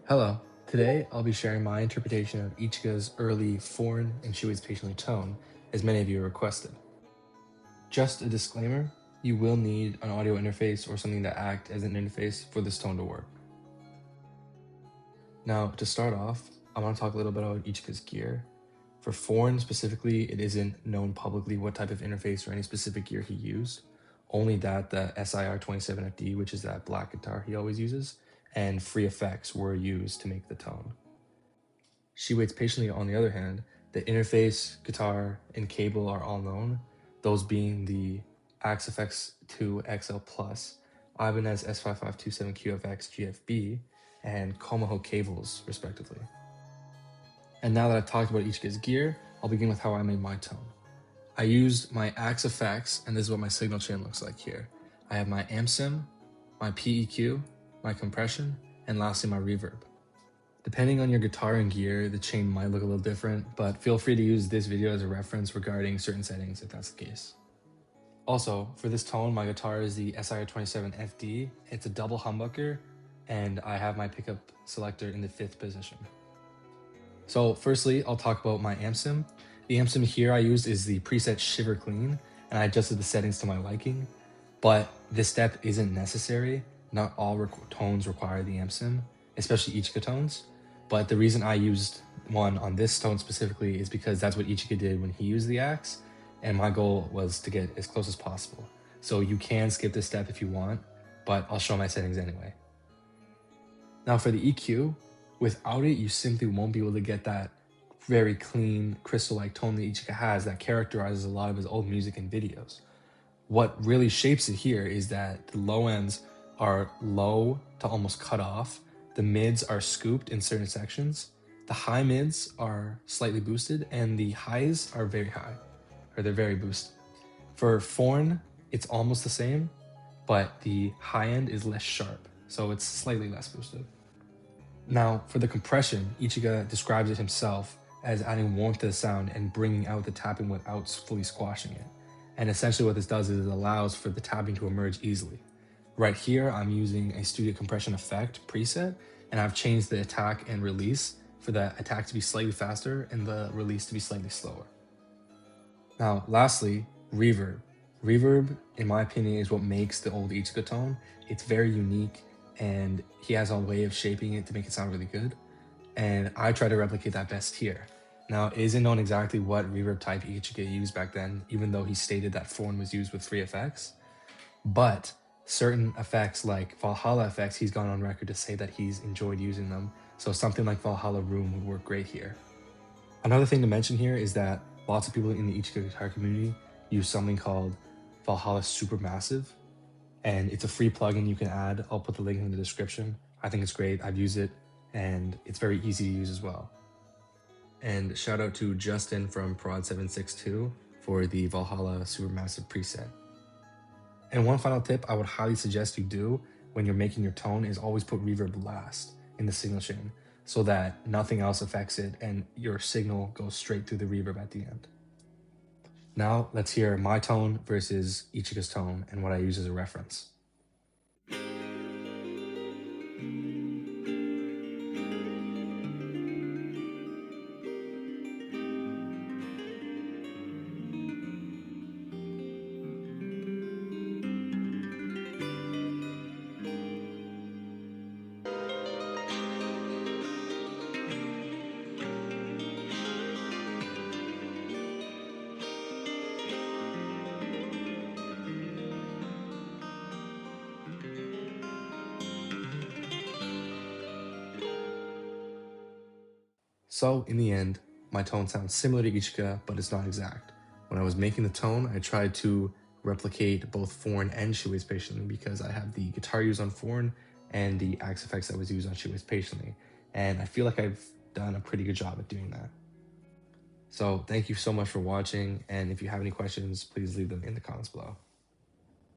Hello. Today, I'll be sharing my interpretation of Ichika's early forn and Shui's patiently tone, as many of you requested. Just a disclaimer, you will need an audio interface or something to act as an interface for this tone to work. Now, to start off, I want to talk a little bit about Ichika's gear. For forn specifically, it isn't known publicly what type of interface or any specific gear he used, only that the SIR27FD, which is that black guitar he always uses, and free effects were used to make the tone. She Waits Patiently, on the other hand, the interface, guitar, and cable are all known, those being the AXFX 2 XL Plus, Ibanez S5527QFX GFB, and Komoho cables, respectively. And now that I've talked about Ichika's gear, I'll begin with how I made my tone. I used my AXFX, and this is what my signal chain looks like here. I have my amp sim, my PEQ, my compression, and lastly my reverb. Depending on your guitar and gear, the chain might look a little different, but feel free to use this video as a reference regarding certain settings if that's the case. Also, for this tone, my guitar is the SIR27FD. It's a double humbucker, and I have my pickup selector in the 5th position. So firstly, I'll talk about my amp sim. The amp sim here I used is the preset Shiver Clean, and I adjusted the settings to my liking, but this step isn't necessary. Not all tones require the amp sim, especially Ichika tones. But the reason I used one on this tone specifically is because that's what Ichika did when he used the axe, and my goal was to get as close as possible. So you can skip this step if you want, but I'll show my settings anyway. Now for the EQ, without it, you simply won't be able to get that very clean, crystal-like tone that Ichika has that characterizes a lot of his old music and videos. What really shapes it here is that the low ends are low to almost cut off, the mids are scooped in certain sections, the high mids are slightly boosted, and the highs are very high, or they're very boosted. For forn, it's almost the same, but the high end is less sharp, so it's slightly less boosted. Now, for the compression, Ichika describes it himself as adding warmth to the sound and bringing out the tapping without fully squashing it. And essentially what this does is it allows for the tapping to emerge easily. Right here, I'm using a studio compression effect preset, and I've changed the attack and release for the attack to be slightly faster and the release to be slightly slower. Now, lastly, reverb. Reverb, in my opinion, is what makes the old Ichika tone. It's very unique, and he has a way of shaping it to make it sound really good. And I try to replicate that best here. Now, it isn't known exactly what reverb type Ichika used back then, even though he stated that forn was used with free effects. But certain effects like Valhalla effects, he's gone on record to say that he's enjoyed using them. So something like Valhalla Room would work great here. Another thing to mention here is that lots of people in the Ichika guitar community use something called Valhalla Supermassive, and it's a free plugin you can add. I'll put the link in the description. I think it's great. I've used it, and it's very easy to use as well. And shout out to Justin from Prod762 for the Valhalla Supermassive preset. And one final tip I would highly suggest you do when you're making your tone is always put reverb last in the signal chain so that nothing else affects it and your signal goes straight through the reverb at the end. Now let's hear my tone versus Ichika's tone and what I use as a reference. So in the end, my tone sounds similar to Ichika, but it's not exact. When I was making the tone, I tried to replicate both forn and She Waits Patiently because I have the guitar used on forn and the axe effects that was used on She Waits Patiently. And I feel like I've done a pretty good job at doing that. So thank you so much for watching, and if you have any questions, please leave them in the comments below.